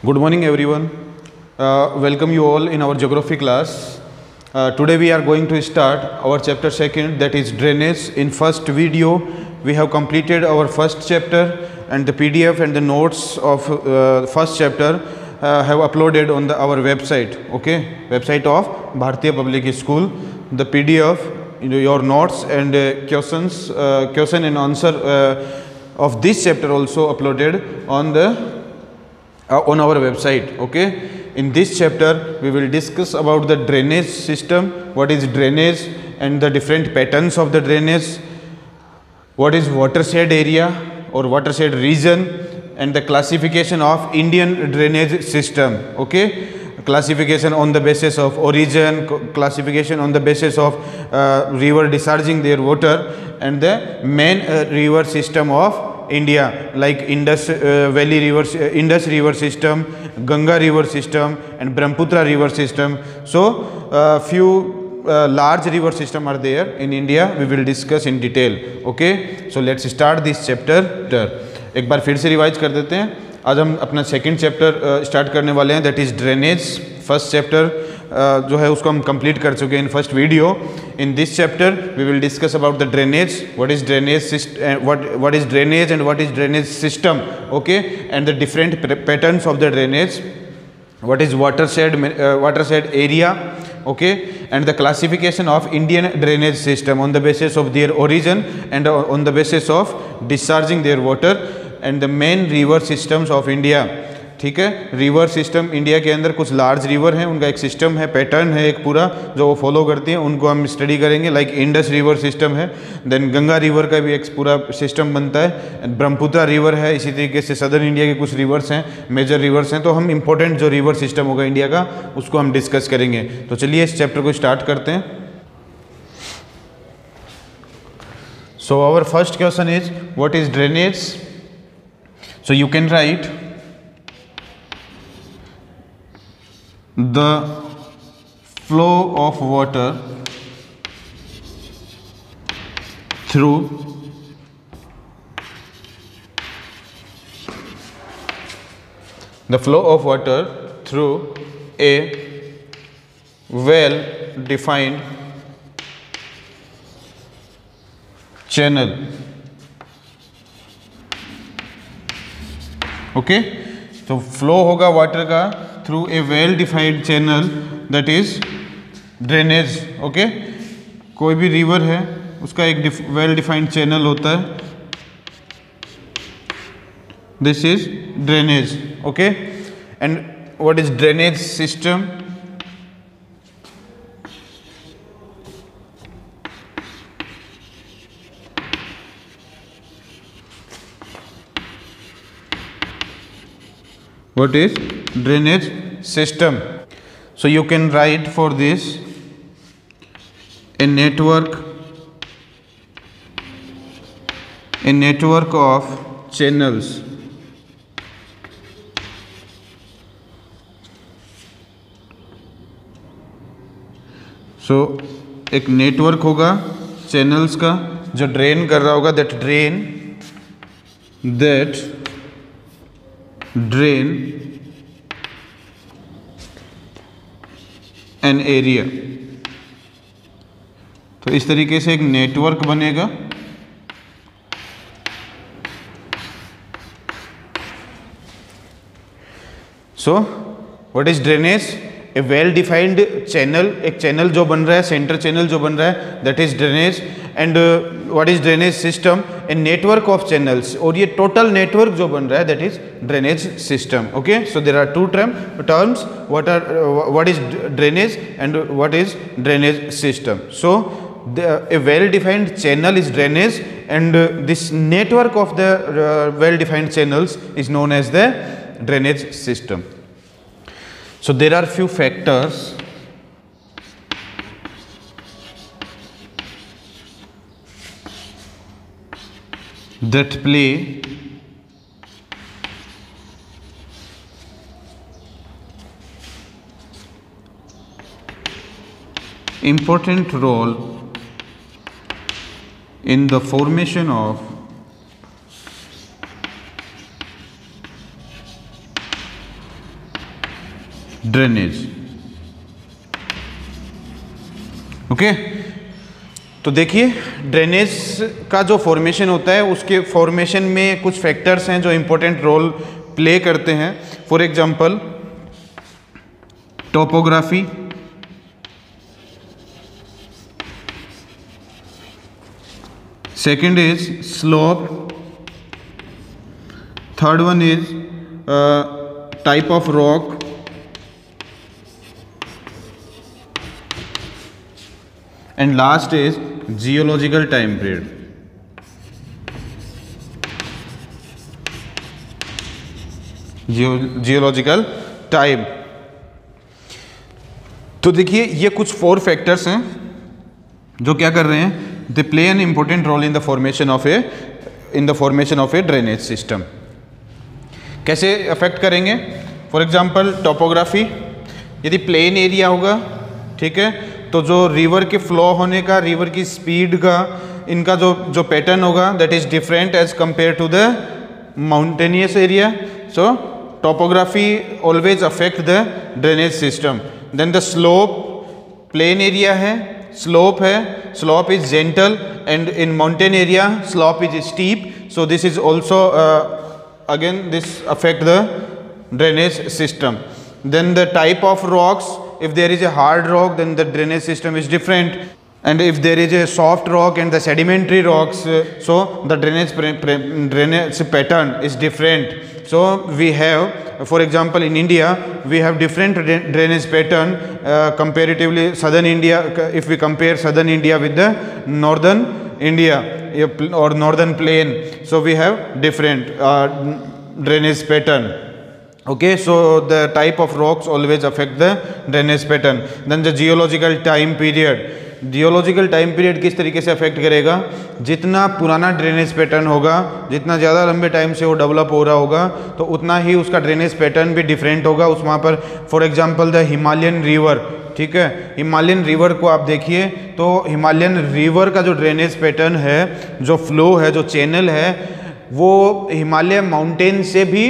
Good morning everyone. Welcome you all in our geography class. Today we are going to start our chapter second, that is drainage. In first video we have completed our first chapter and the PDF and the notes of first chapter have uploaded on our website. Okay, website of Bharatiya Public School. The PDF, your notes and questions, question and answer of this chapter also uploaded on our website. Okay, in this chapter we will discuss about the drainage system, what is drainage and the different patterns of the drainage, what is watershed area or watershed region, and the classification of Indian drainage system. Okay, classification on the basis of origin, classification on the basis of river discharging their water, and the main river system of India, like Indus Valley river, Indus river system, Ganga river system, and Brahmaputra river system. So few large river system are there in India. We will discuss in detail. Okay, so let's start this chapter. एक बार फिर से revise कर देते हैं. आज हम अपना second chapter start करने वाले हैं, that is drainage. First chapter जो है उसको हम कंप्लीट कर चुके हैं in first video. In this chapter we will discuss about the drainage, what is drainage, what is drainage and what is drainage system. Okay, and the different patterns of the drainage, what is watershed area. Okay, and the classification of Indian drainage system on the basis of their origin and on the basis of discharging their water, and the main river systems of India. ठीक है, river system India के अंदर कुछ large river हैं, उनका एक system है, pattern है एक पूरा जो वो फॉलो करती हैं, उनको हम स्टडी करेंगे. लाइक इंडस रिवर सिस्टम है, देन गंगा रिवर का भी एक पूरा सिस्टम बनता है, ब्रह्मपुत्र रिवर है, इसी तरीके से सदर्न इंडिया के कुछ रिवर्स हैं, मेजर रिवर्स हैं. तो हम इंपॉर्टेंट जो रिवर सिस्टम होगा इंडिया का उसको हम डिस्कस करेंगे. तो चलिए इस चैप्टर को स्टार्ट करते हैं. So our first question is what is drainage. So you can write the flow of water through a well defined channel. Okay, तो फ्लो होगा वाटर का through a well defined channel, that is drainage. Okay, कोई भी river है उसका एक well defined channel होता है, this is drainage. Okay, and what is drainage system. What is drainage system? So you can write for this a network of channels. So एक network होगा channels का जो ड्रेन कर रहा होगा, that drain an area. तो इस तरीके से एक नेटवर्क बनेगा. So what is drainage. A well defined channel, एक चैनल जो बन रहा है, सेंटर चैनल जो बन रहा है, that is drainage. And what is drainage system. A network of channels, और ये टोटल नेटवर्क जो बन रहा है that is drainage system. Okay, so there are two terms, what is drainage and what is drainage system. So a well defined channel is drainage, and this network of the well defined channels is known as the drainage system. So there are few factors that play important role in the formation of drainage. Okay, तो देखिए drainage का जो formation होता है उसके formation में कुछ factors हैं जो इंपॉर्टेंट रोल प्ले करते हैं। For example topography, second is slope, third one is type of rock, and last is geological time period. Geological time। तो देखिए ये कुछ 4 फैक्टर्स हैं जो क्या कर रहे हैं, they play an important role in the formation of a drainage system. कैसे अफेक्ट करेंगे? फॉर एग्जांपल टोपोग्राफी, यदि प्लेन एरिया होगा, ठीक है, तो जो रिवर के फ्लो होने का, रिवर की स्पीड का, इनका जो पैटर्न होगा that is different as compare to the mountainous area. So topography always affect the drainage system. Then the slope, plain area है, स्लोप है, slope is gentle, and in mountain area slope is steep, so this is also again this affect the drainage system. Then the type of rocks, if there is a hard rock then the drainage system is different, and if there is a soft rock and the sedimentary rocks, so the drainage pattern is different. So we have, for example in India we have different drainage pattern comparatively southern India. If we compare southern India with the northern India or northern plain, so we have different drainage pattern. Okay, so the type of rocks always affect the drainage pattern. Then the geological time period, geological time period किस तरीके से affect करेगा? जितना पुराना drainage pattern होगा, जितना ज़्यादा लंबे टाइम से वो डेवलप हो रहा होगा, तो उतना ही उसका ड्रेनेज पैटर्न भी डिफरेंट होगा उस वहाँ पर। For example the Himalayan river, ठीक है, हिमालयन रिवर को आप देखिए तो हिमालयन रिवर का जो ड्रेनेज पैटर्न है, जो फ्लो है, जो चैनल है, वो हिमालय माउंटेन से भी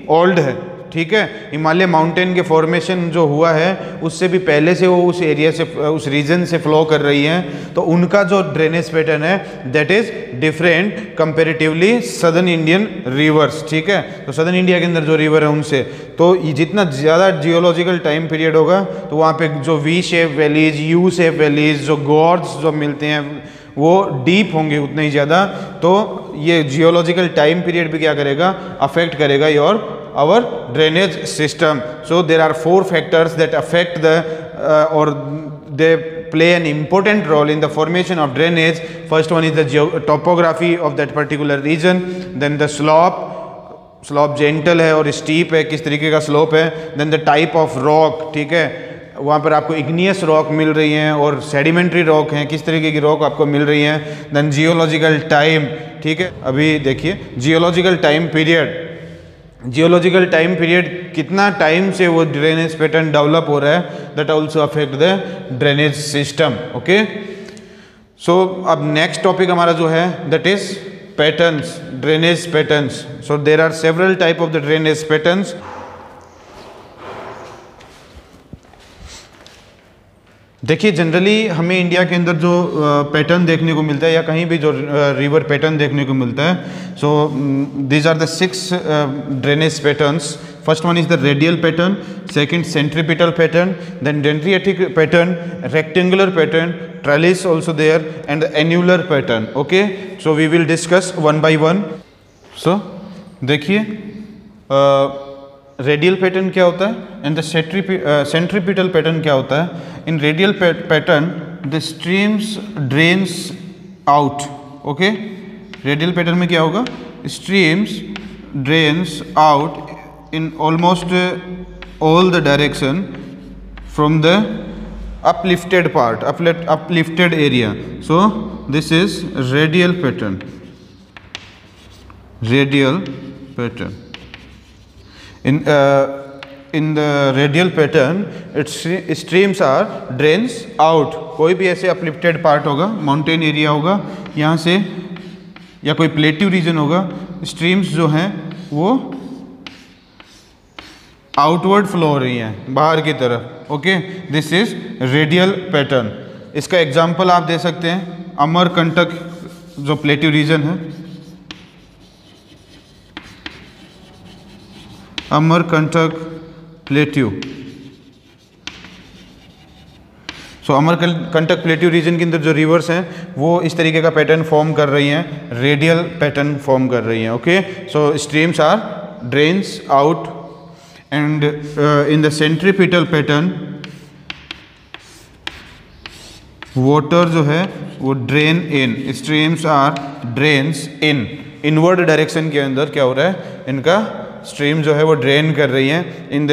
ओल्ड है, ठीक है। हिमालय माउंटेन के फॉर्मेशन जो हुआ है उससे भी पहले से वो उस एरिया से, उस रीजन से फ्लो कर रही हैं, तो उनका जो ड्रेनेज पैटर्न है that is different comparatively southern Indian reverse, ठीक है। तो सदर्न इंडिया के अंदर जो रिवर है उनसे, तो जितना ज़्यादा जियोलॉजिकल टाइम पीरियड होगा तो वहाँ पे जो V shape valleys, U shape valleys, जो गॉर्ड्स जो मिलते हैं वो डीप होंगे उतने ही ज़्यादा। तो ये जियोलॉजिकल टाइम पीरियड भी क्या करेगा, अफेक्ट करेगा your our drainage system. So there are 4 factors that affect the or they play an important role in the formation of drainage. First one is the topography of that particular region, then the slope gentle है और steep है, किस तरीके का slope है, then the type of rock, ठीक है, वहाँ पर आपको igneous rock मिल रही हैं और sedimentary rock हैं, किस तरीके की rock आपको मिल रही हैं, then geological time, ठीक है। अभी देखिए geological time period, geological time period कितना टाइम से वो ड्रेनेज पैटर्न डेवलप हो रहा है, that also affect the drainage system. Okay, so अब नेक्स्ट टॉपिक हमारा जो है that is patterns, drainage patterns. So there are several type of the drainage patterns. देखिए जनरली हमें इंडिया के अंदर जो पैटर्न देखने को मिलता है या कहीं भी जो रिवर पैटर्न देखने को मिलता है, so these are the 6 drainage patterns. First one is the radial pattern, second centripetal pattern, then dendritic pattern, rectangular pattern, trellis also there, and annular pattern. Okay, so we will discuss one by one. So देखिए radial pattern क्या होता है and the centripetal pattern क्या होता है। In radial pattern the streams drains out. Okay, radial pattern में क्या होगा, streams drains out in almost all the direction from the uplifted part, uplifted area. So this is radial pattern, radial pattern. In the radial pattern, its streams are drains out. कोई भी ऐसे uplifted part होगा, mountain area होगा, यहाँ से या कोई plateau region होगा, स्ट्रीम्स जो हैं वो आउटवर्ड फ्लो हो रही हैं बाहर की तरफ। Okay, this is radial pattern. इसका एग्जांपल आप दे सकते हैं अमरकंटक जो प्लेट्यू रीजन है, अमरकंटक प्लेट्यू। सो अमरकंटक प्लेट्यू रीजन के अंदर जो रिवर्स हैं वो इस तरीके का पैटर्न फॉर्म कर रही हैं, रेडियल पैटर्न फॉर्म कर रही हैं। Okay, so streams are drains out and in the centripetal pattern water जो है वो drain in, streams are drains in. Inward direction के अंदर क्या हो रहा है, इनका स्ट्रीम जो है वो ड्रेन कर रही है इन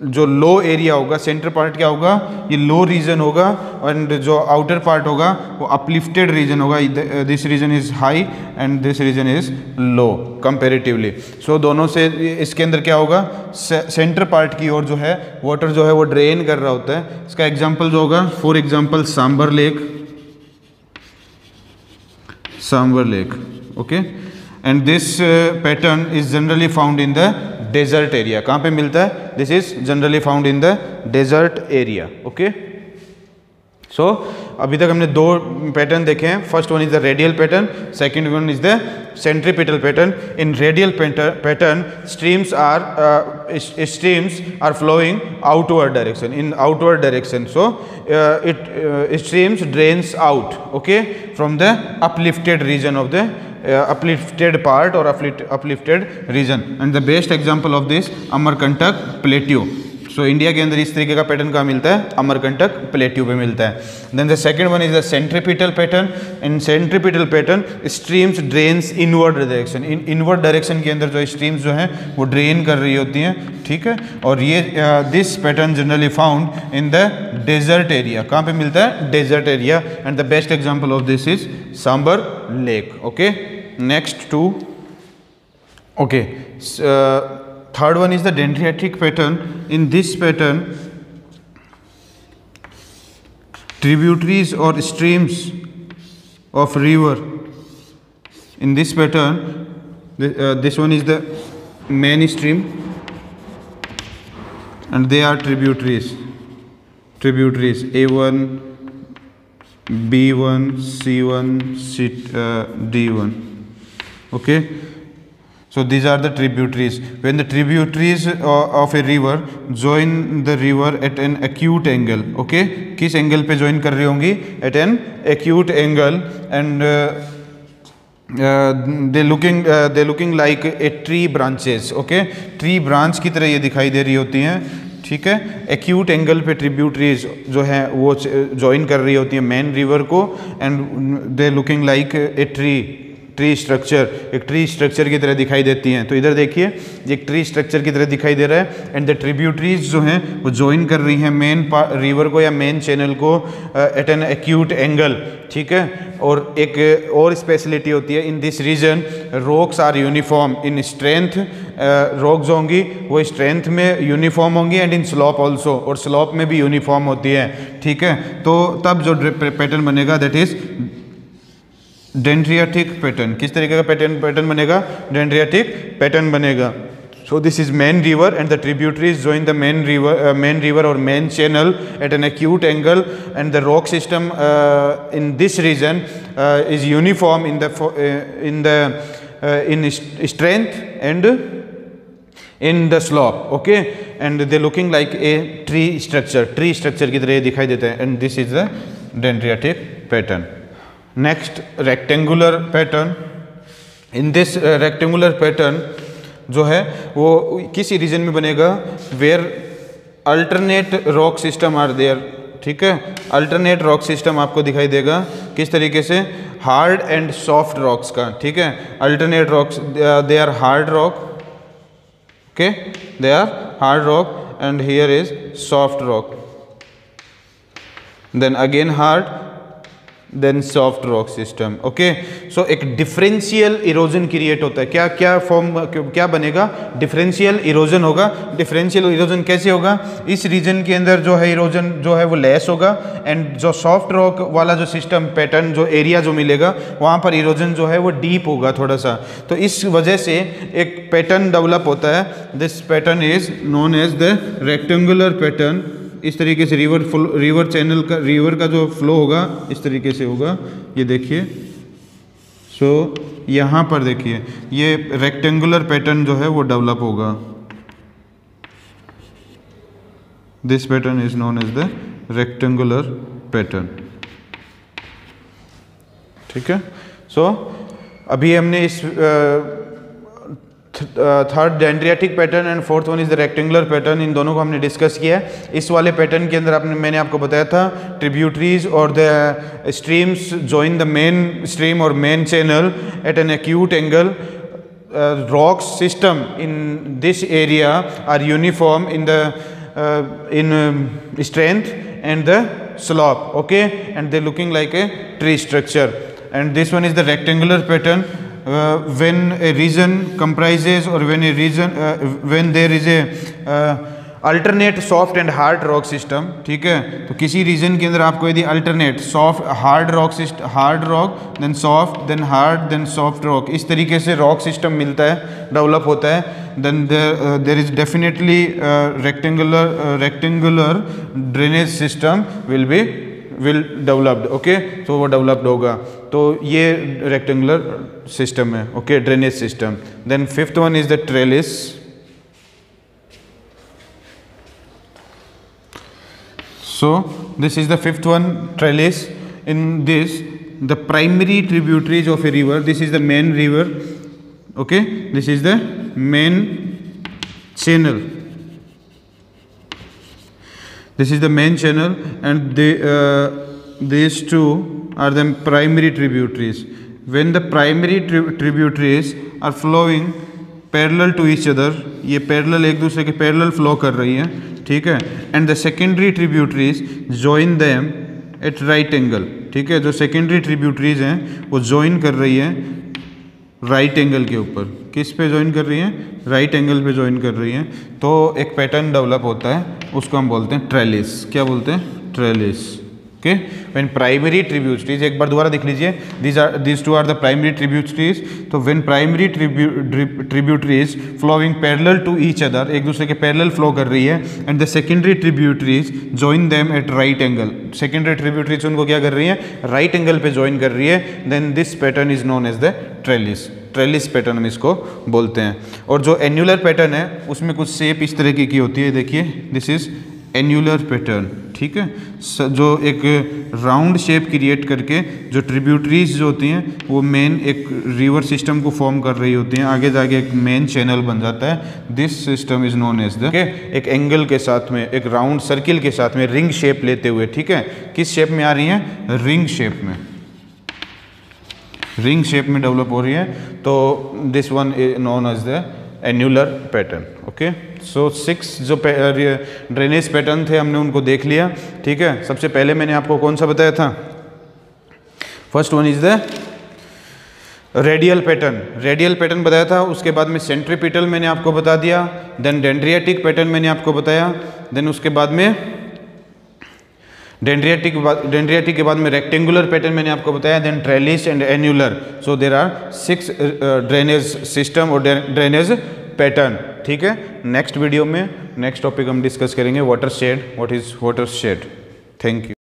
जो लो एरिया होगा, सेंटर पार्ट क्या होगा, ये लो रीजन होगा, एंड जो आउटर पार्ट होगा वो अपलिफ्टेड रीजन होगा। This region is high and this region is low comparatively. So दोनों से इसके अंदर क्या होगा, सेंटर पार्ट की ओर जो है वाटर जो है वो ड्रेन कर रहा होता है। इसका एग्जाम्पल जो होगा, for example Sambhar lake, Sambhar lake. Okay, and this pattern is generally found in the desert area. कहाँ पे मिलता है, this is generally found in the desert area. Okay, so अभी तक हमने दो पैटर्न देखे हैं। First one is the radial pattern, second one is the centripetal pattern. In radial pattern streams are flowing outward direction, in outward direction. So it streams drains out, okay, from the uplifted region of the uplifted part or uplifted region, and the best example of this Amarkantak plateau. So India के अंदर इस तरीके का pattern कहाँ मिलता है, Amarkantak plateau पे मिलता है। Then the second one is the centripetal pattern. In centripetal pattern streams drains inward direction, in inward direction के अंदर जो स्ट्रीम्स जो हैं वो ड्रेन कर रही होती हैं, ठीक है। और ये this pattern generally found in the desert area. कहाँ पे मिलता है, desert area, and the best example of this is Sambhar lake. Okay, next to, okay, third one is the dendritic pattern. In this pattern tributaries or streams of river, in this pattern this one is the main stream and they are tributaries A1, B1, C1, D1. Okay, so these are the tributaries. When the tributaries of a river join the river at an acute angle, okay, किस angle पे join कर रही होंगी, at an acute angle, and they looking like a tree branches, okay, tree branch की तरह ये दिखाई दे रही होती हैं, ठीक है। एक्यूट एंगल पे ट्रिब्यूटरीज जो है वो ज्वाइन कर रही होती है मेन रिवर को, and they looking like a tree structure, एक ट्री स्ट्रक्चर की तरह दिखाई देती हैं। तो इधर देखिए ये एक ट्री स्ट्रक्चर की तरह दिखाई दे रहा है, एंड द ट्रिब्यूटरीज जो हैं वो ज्वाइन कर रही हैं मेन रिवर को या मेन चैनल को एट एन एक्यूट एंगल, ठीक है। और एक और स्पेशलिटी होती है, in this region rocks are uniform in strength, rock जो होंगी वो स्ट्रेंथ में यूनिफॉर्म होंगी, एंड इन स्लोप ऑल्सो, और स्लोप में भी यूनिफॉर्म होती है, ठीक है। तो तब जो पैटर्न बनेगा दैट इज डेंड्रियाटिक पैटर्न। किस तरीके का पैटर्न बनेगा, डेंड्रियाटिक पैटर्न बनेगा। So this is main river and the tributaries join the main river और main channel at an acute angle, and the rock system in this region is uniform in strength and in the slope, okay, and they looking like a tree structure की तरह दिखाई देते हैं, and this is the dendritic pattern. Next, rectangular pattern. In this rectangular pattern जो है वो किस reason में बनेगा, where alternate rock system are there, ठीक है। अल्टरनेट रॉक सिस्टम आपको दिखाई देगा किस तरीके से, हार्ड एंड सॉफ्ट रॉक्स का, ठीक है। Alternate rocks, they are hard rock, okay, they are hard rock, and here is soft rock, then again hard, then soft rock system. Okay, so एक डिफरेंशियल इरोजन क्रिएट होता है। क्या क्या form क्या बनेगा? डिफरेंशियल इरोजन होगा। Differential erosion कैसे होगा? इस रीजन के अंदर जो है इरोजन जो है वो लेस होगा, एंड जो सॉफ्ट रॉक वाला जो सिस्टम पैटर्न जो एरिया जो मिलेगा वहाँ पर इरोजन जो है वो डीप होगा थोड़ा सा। तो इस वजह से एक पैटर्न डेवलप होता है। This pattern is known as the rectangular pattern. इस तरीके से रिवर चैनल का रिवर का जो फ्लो होगा इस तरीके से होगा, ये देखिए। सो यहाँ पर देखिए ये रेक्टेंगुलर पैटर्न जो है वो डेवलप होगा। This pattern is known as the rectangular pattern. ठीक है, सो अभी हमने इस third dendritic pattern and fourth one is the rectangular pattern, इन दोनों को हमने डिस्कस किया है। इस वाले पैटर्न के अंदर मैंने आपको बताया था ट्रिब्यूटरीज और the streams join the main stream और main channel at an acute angle. Rocks system in this area are uniform in strength and the slope, okay, and they looking like a tree structure. And this one is the rectangular pattern. When a region comprises or when a region when there is a alternate soft and hard rock system, ठीक है, तो किसी रीजन के अंदर आपको यदि alternate soft hard rock system, hard rock then soft then hard then soft rock, इस तरीके से रॉक सिस्टम मिलता है, डेवलप होता है, then there is definitely rectangular drainage system will developed. Okay, तो वो डेवलप्ड होगा। तो ये रेक्टेंगुलर सिस्टम है, okay, drainage system. Then fifth one is the trellis. So this is the fifth one, trellis. In this, the primary tributaries of a river, this is the main river, okay, this is the main channel, this is the main channel, and these two are the primary tributaries. When the primary tributaries are flowing parallel to each other, ये parallel एक दूसरे के parallel flow कर रही है, ठीक है, and the secondary tributaries join them at right angle, ठीक है, जो सेकेंडरी ट्रिब्यूटरीज हैं वो ज्वाइन कर रही है राइट एंगल के ऊपर। किस पे ज्वाइन कर रही है? राइट एंगल पे ज्वाइन कर रही है। तो एक पैटर्न डेवलप होता है, उसको हम बोलते हैं ट्रेलिस। क्या बोलते हैं? Trellis. Okay, when primary tributaries, एक बार दोबारा देख लीजिए, these two are the primary tributaries। तो when primary tributaries flowing parallel to each other, एक दूसरे के पैरेलल फ्लो कर रही है, and the secondary tributaries join them at right angle, secondary tributaries उनको क्या कर रही है? राइट एंगल पे ज्वाइन कर रही है, then this pattern is known as the trellis. Trellis pattern हम इसको बोलते हैं। और जो एन्युलर पैटर्न है उसमें कुछ शेप इस तरीके की होती है, देखिए, दिस इज एन्युलर पैटर्न, ठीक है, जो एक राउंड शेप क्रिएट करके जो ट्रिब्यूटरीज जो होती हैं वो मेन एक रिवर सिस्टम को फॉर्म कर रही होती हैं, आगे जाके एक मेन चैनल बन जाता है। This system is known as the, एक एंगल के साथ में, एक राउंड सर्किल के साथ में रिंग शेप लेते हुए, ठीक है, किस शेप में आ रही हैं? रिंग शेप में, रिंग शेप में डेवलप हो रही है। तो this one is known as the annular pattern. Okay, so 6 जो ड्रेनेज पैटर्न थे हमने उनको देख लिया, ठीक है। सबसे पहले मैंने आपको कौन सा बताया था? First one is the radial pattern, radial pattern बताया था। उसके बाद में सेंट्रीपिटल मैंने आपको बता दिया, देन डेंड्रियाटिक पैटर्न मैंने आपको बताया, देन उसके बाद में डेंड्रियाटिक के बाद में रेक्टेंगुलर पैटर्न मैंने आपको बताया, then trellis and annular. So there are 6 drainage system और ड्रेनेज पैटर्न, ठीक है। नेक्स्ट वीडियो में नेक्स्ट टॉपिक हम डिस्कस करेंगे watershed, what is watershed. Thank you.